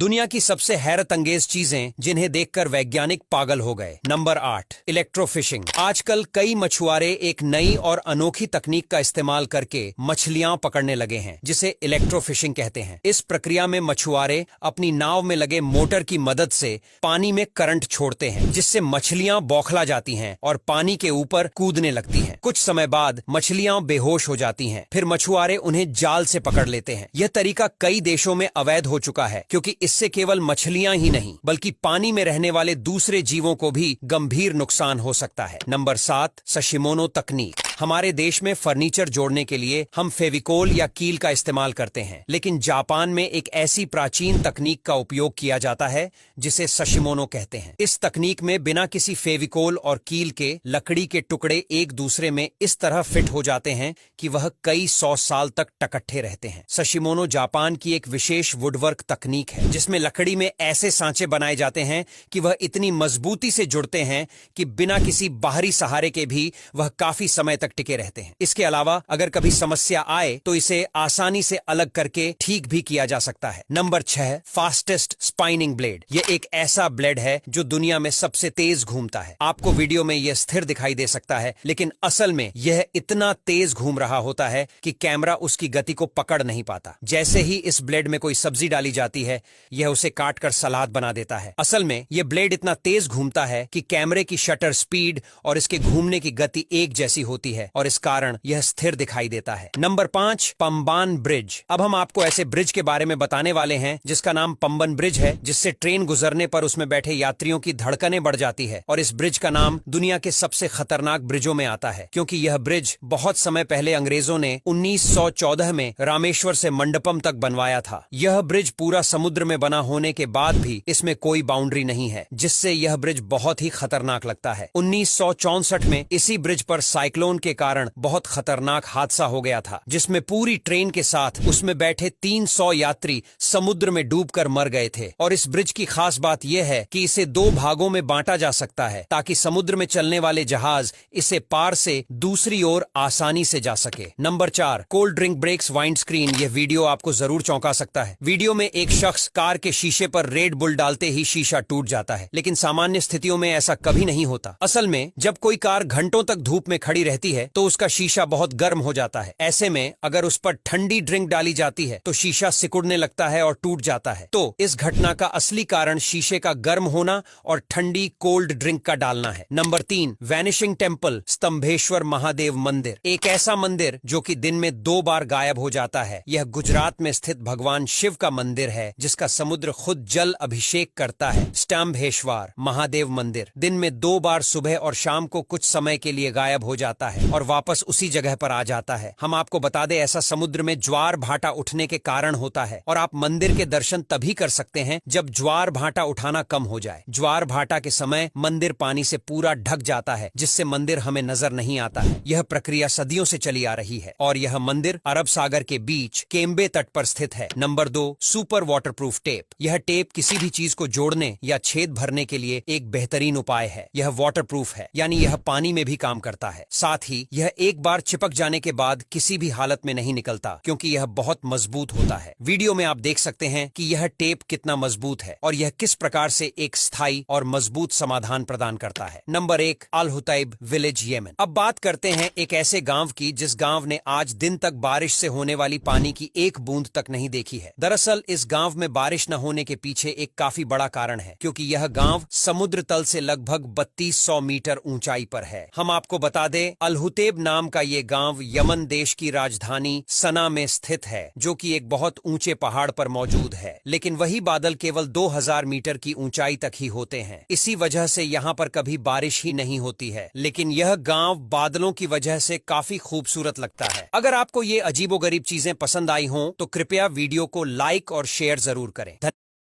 दुनिया की सबसे हैरत अंगेज चीजें जिन्हें देखकर वैज्ञानिक पागल हो गए। Number 8, electrofishing. आजकल कई मछुआरे एक नई और अनोखी तकनीक का इस्तेमाल करके मछलियां पकड़ने लगे हैं, जिसे इलेक्ट्रोफिशिंग कहते हैं। इस प्रक्रिया में मछुआरे अपनी नाव में लगे मोटर की मदद से पानी में करंट छोड़ते हैं, जिससे मछलियां बौखला जाती हैं और पानी के ऊपर कूदने लगती हैं। कुछ समय बाद मछलियां बेहोश हो जाती हैं, फिर मछुआरे उन्हें जाल से पकड़ लेते हैं। यह तरीका कई देशों में अवैध हो चुका है, क्योंकि इससे केवल मछलियां ही नहीं बल्कि पानी में रहने वाले दूसरे जीवों को भी गंभीर नुकसान हो सकता है। नंबर 7, सशिमोनो तकनीक। हमारे देश में फर्नीचर जोड़ने के लिए हम फेविकोल या कील का इस्तेमाल करते हैं, लेकिन जापान में एक ऐसी प्राचीन तकनीक का उपयोग किया जाता है जिसे सशिमोनो कहते हैं। इस तकनीक में बिना किसी फेविकोल और कील के लकड़ी के टुकड़े एक दूसरे में इस तरह फिट हो जाते हैं कि वह कई 100 साल तक टकट्ठे रहते हैं। सशिमोनो जापान की एक विशेष वुडवर्क तकनीक है, जिसमें लकड़ी में ऐसे सांचे बनाए जाते हैं कि वह इतनी मजबूती से जुड़ते हैं कि बिना किसी बाहरी सहारे के भी वह काफी समय तक टिके रहते हैं। इसके अलावा अगर कभी समस्या आए तो इसे आसानी से अलग करके ठीक भी किया जा सकता है। Number 6, fastest spinning blade. यह एक ऐसा ब्लेड है जो दुनिया में सबसे तेज घूमता है। आपको वीडियो में यह स्थिर दिखाई दे सकता है, लेकिन असल में यह इतना तेज घूम रहा होता है कि कैमरा उसकी गति को पकड़ नहीं पाता। जैसे ही इस ब्लेड में कोई सब्जी डाली जाती है, यह उसे काटकर सलाद बना देता है। असल में यह ब्लेड इतना तेज घूमता है कि कैमरे की शटर स्पीड और इसके घूमने की गति एक जैसी होती है, और इस कारण यह स्थिर दिखाई देता है। Number 5, Pamban bridge. अब हम आपको ऐसे ब्रिज के बारे में बताने वाले हैं जिसका नाम पंबन ब्रिज है, जिससे ट्रेन गुजरने पर उसमें बैठे यात्रियों की धड़कनें बढ़ जाती है। और इस ब्रिज का नाम दुनिया के सबसे खतरनाक ब्रिजों में आता है, क्योंकि यह ब्रिज बहुत समय पहले अंग्रेजों ने 1914 में रामेश्वर से मंडपम तक बनवाया था। यह ब्रिज पूरा समुद्र में बना होने के बाद भी इसमें कोई बाउंड्री नहीं है, जिससे यह ब्रिज बहुत ही खतरनाक लगता है। 1964 में इसी ब्रिज पर साइक्लोन के कारण बहुत खतरनाक हादसा हो गया था, जिसमें पूरी ट्रेन के साथ उसमें बैठे 300 यात्री समुद्र में डूबकर मर गए थे। और इस ब्रिज की खास बात यह है कि इसे 2 भागों में बांटा जा सकता है, ताकि समुद्र में चलने वाले जहाज इसे पार से दूसरी ओर आसानी से जा सके। Number 4, cold drink breaks windscreen. यह वीडियो आपको जरूर चौंका सकता है। वीडियो में एक शख्स कार के शीशे पर रेड बुल डालते ही शीशा टूट जाता है, लेकिन सामान्य स्थितियों में ऐसा कभी नहीं होता। असल में जब कोई कार घंटों तक धूप में खड़ी रहती है तो उसका शीशा बहुत गर्म हो जाता है। ऐसे में अगर उस पर ठंडी ड्रिंक डाली जाती है तो शीशा सिकुड़ने लगता है और टूट जाता है। तो इस घटना का असली कारण शीशे का गर्म होना और ठंडी कोल्ड ड्रिंक का डालना है। Number 3, vanishing temple Stambheshwar Mahadev मंदिर। एक ऐसा मंदिर जो कि दिन में 2 बार गायब हो जाता है। यह गुजरात में स्थित भगवान शिव का मंदिर है, जिसका समुद्र खुद जल अभिषेक करता है। स्तंभेश्वर महादेव मंदिर दिन में 2 बार सुबह और शाम को कुछ समय के लिए गायब हो जाता है और वापस उसी जगह पर आ जाता है। हम आपको बता दें, ऐसा समुद्र में ज्वार भाटा उठने के कारण होता है, और आप मंदिर के दर्शन तभी कर सकते हैं जब ज्वार भाटा उठाना कम हो जाए। ज्वार भाटा के समय मंदिर पानी से पूरा ढक जाता है, जिससे मंदिर हमें नजर नहीं आता है। यह प्रक्रिया सदियों से चली आ रही है, और यह मंदिर अरब सागर के बीच केम्बे तट पर स्थित है। Number 2, super waterproof tape. यह टेप किसी भी चीज को जोड़ने या छेद भरने के लिए एक बेहतरीन उपाय है। यह वाटरप्रूफ है, यानी यह पानी में भी काम करता है। साथ ही यह एक बार चिपक जाने के बाद किसी भी हालत में नहीं निकलता, क्योंकि यह बहुत मजबूत होता है। वीडियो में आप देख सकते हैं कि यह टेप कितना मजबूत है और यह किस प्रकार से एक स्थायी और मजबूत समाधान प्रदान करता है। नंबर 1, अल हुतैब विलेज, येमेन। अब बात करते हैं एक ऐसे गांव की जिस गांव ने आज दिन तक बारिश से होने वाली पानी की एक बूंद तक नहीं देखी है। दरअसल इस गांव में बारिश न होने के पीछे एक काफी बड़ा कारण है, क्योंकि यह गांव समुद्र तल से लगभग 3200 मीटर ऊंचाई पर है। हम आपको बता दें, अल हुतैब नाम का ये गांव यमन देश की राजधानी सना में स्थित है, जो कि एक बहुत ऊंचे पहाड़ पर मौजूद है। लेकिन वही बादल केवल 2000 मीटर की ऊंचाई तक ही होते हैं। इसी वजह से यहाँ पर कभी बारिश ही नहीं होती है। लेकिन यह गांव बादलों की वजह से काफी खूबसूरत लगता है। अगर आपको ये अजीबोगरीब चीजें पसंद आई हों तो कृपया वीडियो को लाइक और शेयर जरूर करें।